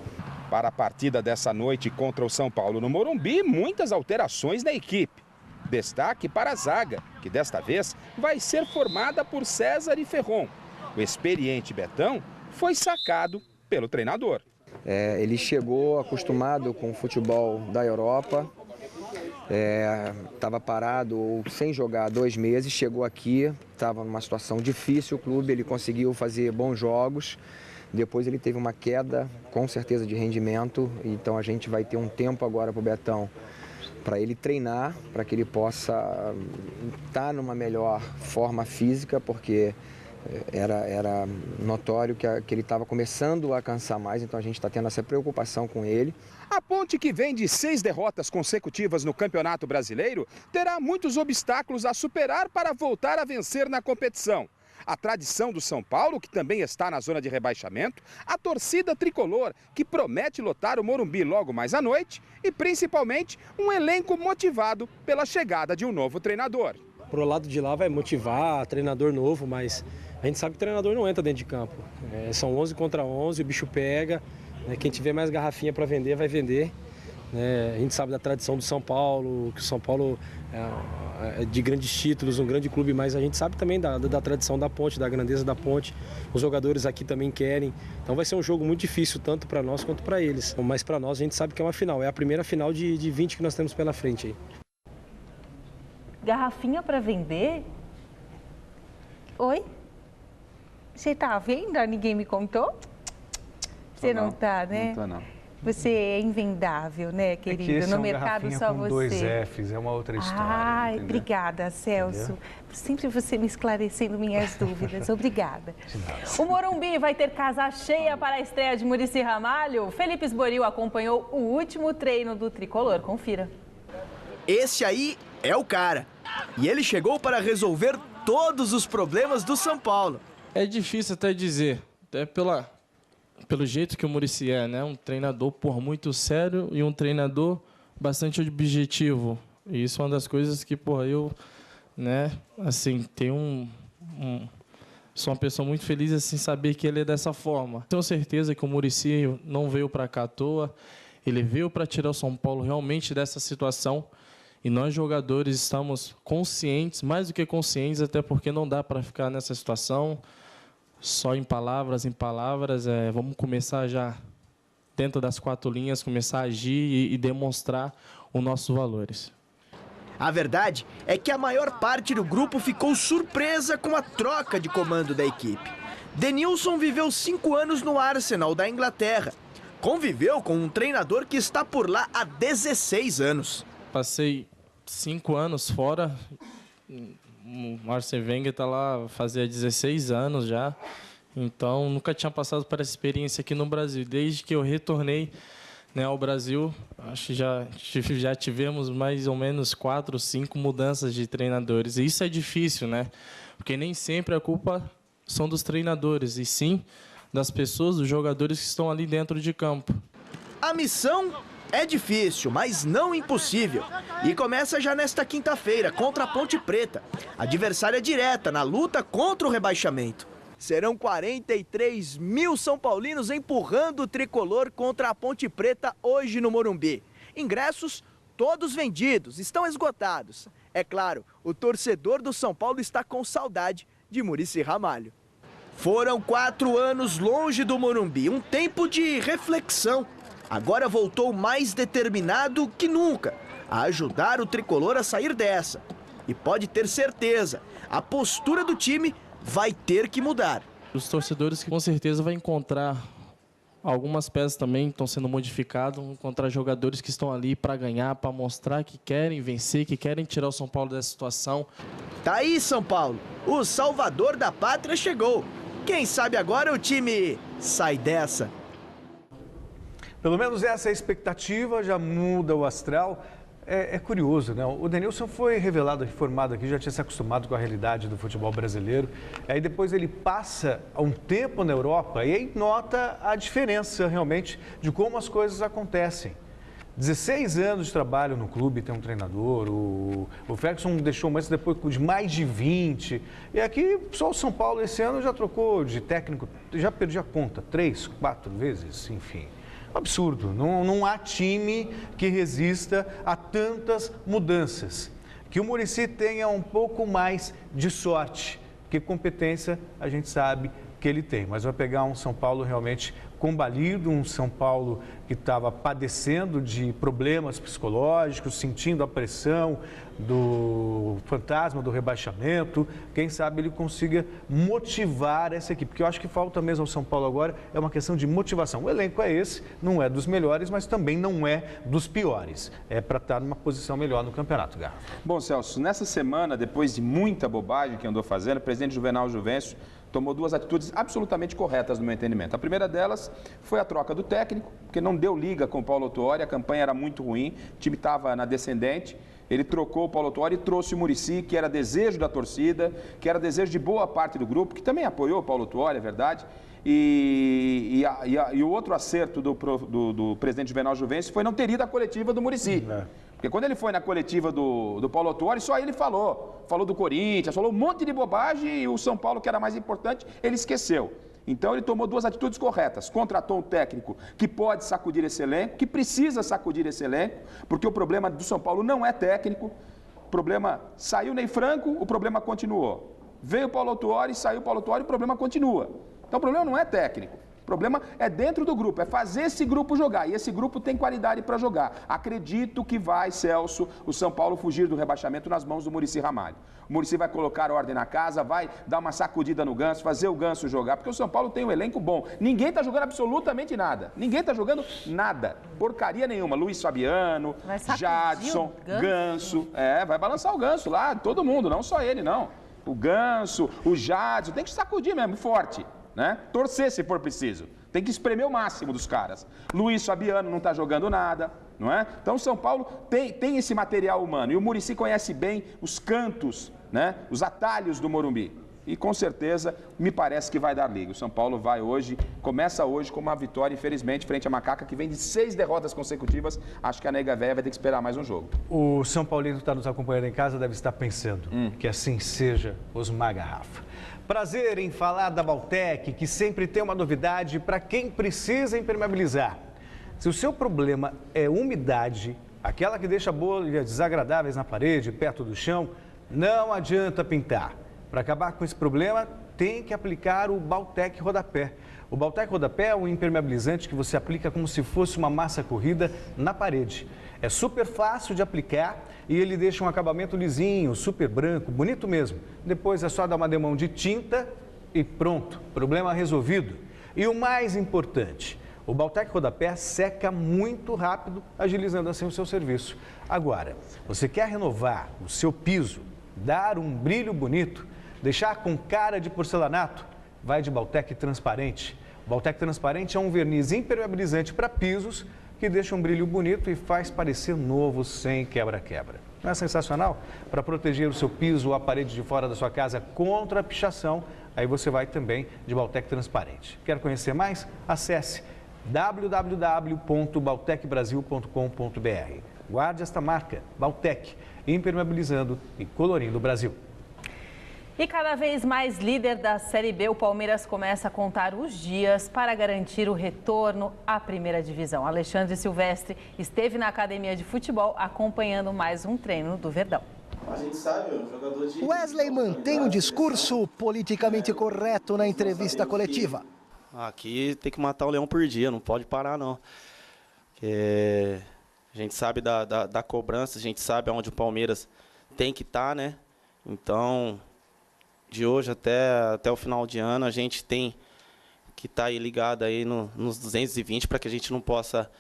Para a partida dessa noite contra o São Paulo no Morumbi, muitas alterações na equipe. Destaque para a zaga, que desta vez vai ser formada por César e Ferron. O experiente Betão foi sacado pelo treinador. Ele chegou acostumado com o futebol da Europa, estava parado ou sem jogar há 2 meses, chegou aqui, estava numa situação difícil o clube, ele conseguiu fazer bons jogos. Depois ele teve uma queda, com certeza, de rendimento, então a gente vai ter um tempo agora para o Betão, para ele treinar, para que ele possa estar numa melhor forma física, porque era notório que ele estava começando a cansar mais, então a gente está tendo essa preocupação com ele. A Ponte, que vem de 6 derrotas consecutivas no Campeonato Brasileiro, terá muitos obstáculos a superar para voltar a vencer na competição. A tradição do São Paulo, que também está na zona de rebaixamento, a torcida tricolor, que promete lotar o Morumbi logo mais à noite e, principalmente, um elenco motivado pela chegada de um novo treinador. Pro lado de lá vai motivar, treinador novo, mas a gente sabe que o treinador não entra dentro de campo. São 11 contra 11, o bicho pega, quem tiver mais garrafinha para vender, vai vender. A gente sabe da tradição do São Paulo, que o São Paulo é de grandes títulos, um grande clube, mas a gente sabe também da tradição da Ponte, da grandeza da Ponte. Os jogadores aqui também querem. Então vai ser um jogo muito difícil, tanto para nós quanto para eles. Mas para nós a gente sabe que é uma final, é a primeira final de 20 que nós temos pela frente aí. Garrafinha para vender? Oi? Você tá vendo? Ninguém me contou? Você não tá, né? Não tô, não. Você é invendável, né, querido? No mercado só com você. 2 Fs, é uma outra história. Ai, obrigada, Celso. Entendeu? Sempre você me esclarecendo minhas dúvidas. Obrigada. O Morumbi vai ter casa cheia para a estreia de Muricy Ramalho. Felipe Esboril acompanhou o último treino do tricolor. Confira. Esse aí é o cara. E ele chegou para resolver todos os problemas do São Paulo. É difícil até dizer, até pelo jeito que o Muricy é, né? Um treinador muito sério e um treinador bastante objetivo. E isso é uma das coisas que, eu, né, assim, sou uma pessoa muito feliz assim saber que ele é dessa forma. Tenho certeza que o Muricy não veio para cá à toa. Ele veio para tirar o São Paulo realmente dessa situação. E nós, jogadores, estamos conscientes, mais do que conscientes, até porque não dá para ficar nessa situação só em palavras. Vamos começar já, dentro das 4 linhas, começar a agir e demonstrar os nossos valores. A verdade é que a maior parte do grupo ficou surpresa com a troca de comando da equipe. Denilson viveu 5 anos no Arsenal da Inglaterra. Conviveu com um treinador que está por lá há 16 anos. Passei 5 anos fora. O Arsene Wenger está lá fazia 16 anos já. Então, nunca tinha passado por essa experiência aqui no Brasil. Desde que eu retornei, né, ao Brasil, acho que já tivemos mais ou menos 4 ou 5 mudanças de treinadores. E isso é difícil, né? Porque nem sempre a culpa são dos treinadores, e sim das pessoas, dos jogadores que estão ali dentro de campo. A missão é difícil, mas não impossível. E começa já nesta quinta-feira, contra a Ponte Preta, adversária direta na luta contra o rebaixamento. Serão 43 mil São Paulinos empurrando o tricolor contra a Ponte Preta hoje no Morumbi. Ingressos todos vendidos, estão esgotados. É claro, o torcedor do São Paulo está com saudade de Muricy Ramalho. Foram 4 anos longe do Morumbi, um tempo de reflexão. Agora voltou mais determinado que nunca a ajudar o tricolor a sair dessa. E pode ter certeza, a postura do time vai ter que mudar. Os torcedores que com certeza vão encontrar algumas peças também estão sendo modificadas, vão encontrar jogadores que estão ali para ganhar, para mostrar que querem vencer, que querem tirar o São Paulo dessa situação. Tá aí, São Paulo, o salvador da pátria chegou. Quem sabe agora o time sai dessa. Pelo menos essa é a expectativa, já muda o astral. É curioso, né? O Denilson foi revelado, formado aqui, já tinha se acostumado com a realidade do futebol brasileiro. Aí depois ele passa um tempo na Europa e aí nota a diferença realmente de como as coisas acontecem. 16 anos de trabalho no clube, tem um treinador, o Ferguson deixou mais depois de mais de 20. E aqui só o São Paulo esse ano já trocou de técnico, já perdi a conta, 3, 4 vezes, enfim. Absurdo, não há time que resista a tantas mudanças. Que o Muricy tenha um pouco mais de sorte, que competência a gente sabe que ele tem. Mas vai pegar um São Paulo realmente combalido, um São Paulo que estava padecendo de problemas psicológicos, sentindo a pressão do fantasma do rebaixamento. Quem sabe ele consiga motivar essa equipe, porque eu acho que falta mesmo ao São Paulo agora é uma questão de motivação. O elenco é esse, não é dos melhores, mas também não é dos piores. É para estar numa posição melhor no campeonato, Garra. Bom, Celso, nessa semana, depois de muita bobagem que andou fazendo, o presidente Juvenal Juvencio tomou 2 atitudes absolutamente corretas no meu entendimento. A primeira delas foi a troca do técnico, porque não deu liga com o Paulo Autuori, a campanha era muito ruim, o time estava na descendente. Ele trocou o Paulo Autuori e trouxe o Muricy, que era desejo da torcida, que era desejo de boa parte do grupo, que também apoiou o Paulo Autuori, é verdade. E o outro acerto do presidente Juvenal Juvencio foi não ter ido à coletiva do Muricy. Porque quando ele foi na coletiva do Paulo Autuori, só ele falou do Corinthians, falou um monte de bobagem e o São Paulo, que era mais importante, ele esqueceu. Então ele tomou 2 atitudes corretas, contratou um técnico que pode sacudir esse elenco, que precisa sacudir esse elenco, porque o problema do São Paulo não é técnico, o problema saiu Ney Franco, o problema continuou. Veio o Paulo Autuori, saiu o Paulo Autuori, o problema continua. Então o problema não é técnico. O problema é dentro do grupo, é fazer esse grupo jogar. E esse grupo tem qualidade para jogar. Acredito que vai, Celso, o São Paulo fugir do rebaixamento nas mãos do Muricy Ramalho. O Muricy vai colocar ordem na casa, vai dar uma sacudida no Ganso, fazer o Ganso jogar, porque o São Paulo tem um elenco bom. Ninguém está jogando absolutamente nada. Ninguém está jogando nada. Porcaria nenhuma. Luiz Fabiano, Jadson, Ganso. Vai balançar o Ganso lá, todo mundo, não só ele, não. O Ganso, o Jadson, tem que sacudir mesmo, forte. Né? Torcer se for preciso. Tem que espremer o máximo dos caras. Luiz Fabiano não está jogando nada. não é? Então o São Paulo tem esse material humano e o Muricy conhece bem os cantos, né? Os atalhos do Morumbi. E com certeza me parece que vai dar liga. O São Paulo começa hoje com uma vitória, infelizmente, frente à Macaca, que vem de 6 derrotas consecutivas. Acho que a Nega Véia vai ter que esperar mais um jogo. O São Paulino que está nos acompanhando em casa deve estar pensando que assim seja Osmar Garrafa. Prazer em falar da Baltec, que sempre tem uma novidade para quem precisa impermeabilizar. Se o seu problema é umidade, aquela que deixa bolhas desagradáveis na parede, perto do chão, não adianta pintar. Para acabar com esse problema, tem que aplicar o Baltec Rodapé. O Baltec Rodapé é um impermeabilizante que você aplica como se fosse uma massa corrida na parede. É super fácil de aplicar e ele deixa um acabamento lisinho, super branco, bonito mesmo. Depois é só dar uma demão de tinta e pronto, problema resolvido. E o mais importante, o Baltec Rodapé seca muito rápido, agilizando assim o seu serviço. Agora, você quer renovar o seu piso, dar um brilho bonito, deixar com cara de porcelanato? Vai de Baltec Transparente. O Baltec Transparente é um verniz impermeabilizante para pisos que deixa um brilho bonito e faz parecer novo sem quebra-quebra. Não é sensacional? Para proteger o seu piso ou a parede de fora da sua casa contra a pichação, aí você vai também de Baltec Transparente. Quer conhecer mais? Acesse www.baltecbrasil.com.br. Guarde esta marca, Baltec, impermeabilizando e colorindo o Brasil. E cada vez mais líder da Série B, o Palmeiras começa a contar os dias para garantir o retorno à primeira divisão. Alexandre Silvestre esteve na academia de futebol acompanhando mais um treino do Verdão. A gente sabe, o jogador de... Wesley mantém um discurso politicamente correto na entrevista coletiva. Aqui tem que matar o leão por dia, não pode parar não. Porque a gente sabe da cobrança, a gente sabe aonde o Palmeiras tem que estar, né? Então, de hoje até o final de ano, a gente tem que estar aí ligado aí nos 220 para que a gente não possa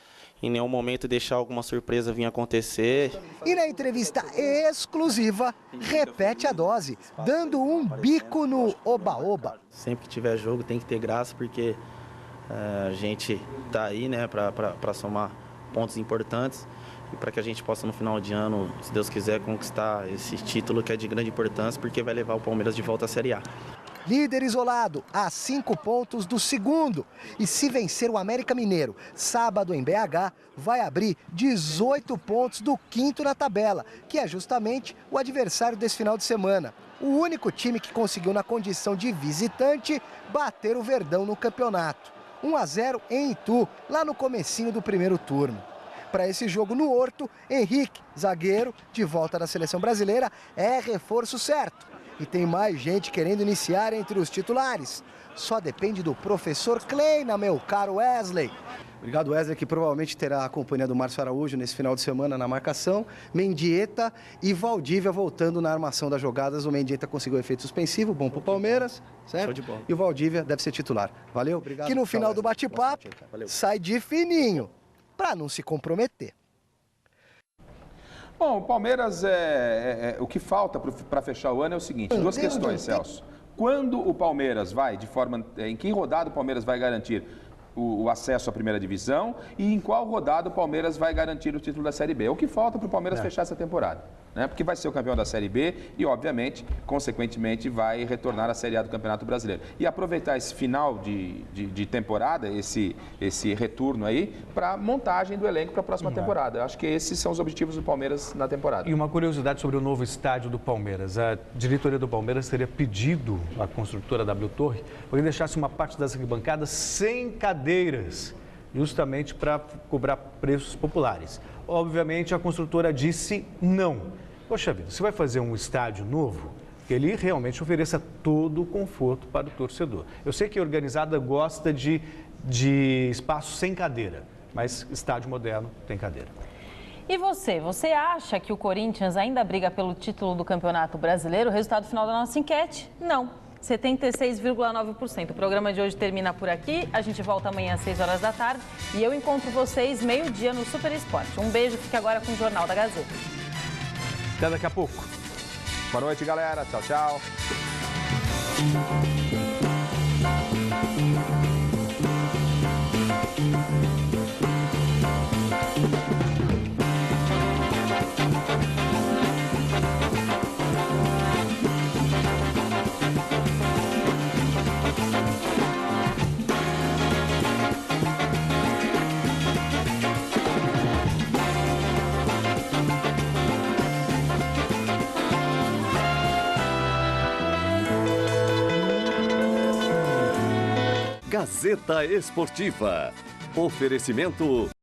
em nenhum momento deixar alguma surpresa vir acontecer. E na entrevista exclusiva, repete a dose, dando um bico no oba-oba. Sempre que tiver jogo tem que ter graça, porque a gente tá aí, né, para somar pontos importantes e para que a gente possa no final de ano, se Deus quiser, conquistar esse título que é de grande importância, porque vai levar o Palmeiras de volta à Série A. Líder isolado, a 5 pontos do segundo. E se vencer o América Mineiro, sábado em BH, vai abrir 18 pontos do quinto na tabela, que é justamente o adversário desse final de semana. O único time que conseguiu, na condição de visitante, bater o Verdão no campeonato. 1-0 em Itu, lá no comecinho do primeiro turno. Para esse jogo no Horto, Henrique, zagueiro, de volta da seleção brasileira, é reforço certo. E tem mais gente querendo iniciar entre os titulares. Só depende do professor Kleina, meu caro Wesley. Obrigado, Wesley, que provavelmente terá a companhia do Márcio Araújo nesse final de semana na marcação. Mendieta e Valdívia voltando na armação das jogadas. O Mendieta conseguiu efeito suspensivo, bom para o Palmeiras, certo? Show de bola. E o Valdívia deve ser titular. Valeu, obrigado. Que no final do bate-papo sai de fininho, para não se comprometer. Bom, o Palmeiras, o que falta para fechar o ano é o seguinte, duas questões, Celso. Quando o Palmeiras vai, em que rodada o Palmeiras vai garantir o acesso à primeira divisão e em qual rodada o Palmeiras vai garantir o título da Série B? É o que falta para o Palmeiras fechar essa temporada, né? Porque vai ser o campeão da Série B e, obviamente, consequentemente, vai retornar à Série A do Campeonato Brasileiro. E aproveitar esse final de temporada, esse retorno aí, para montagem do elenco para a próxima temporada. Eu acho que esses são os objetivos do Palmeiras na temporada. E uma curiosidade sobre o novo estádio do Palmeiras. A diretoria do Palmeiras teria pedido à construtora W Torre para que deixasse uma parte das arquibancadas sem cadeiras, justamente para cobrar preços populares. Obviamente, a construtora disse não. Poxa vida, você vai fazer um estádio novo, que ele realmente ofereça todo o conforto para o torcedor. Eu sei que a organizada gosta de espaço sem cadeira, mas estádio moderno tem cadeira. E você acha que o Corinthians ainda briga pelo título do Campeonato Brasileiro? O resultado final da nossa enquete? Não. 76,9%. O programa de hoje termina por aqui. A gente volta amanhã às 6 horas da tarde e eu encontro vocês meio-dia no Super Esporte. Um beijo, fique agora com o Jornal da Gazeta. Até daqui a pouco. Boa noite, galera. Tchau, tchau. Gazeta Esportiva. Oferecimento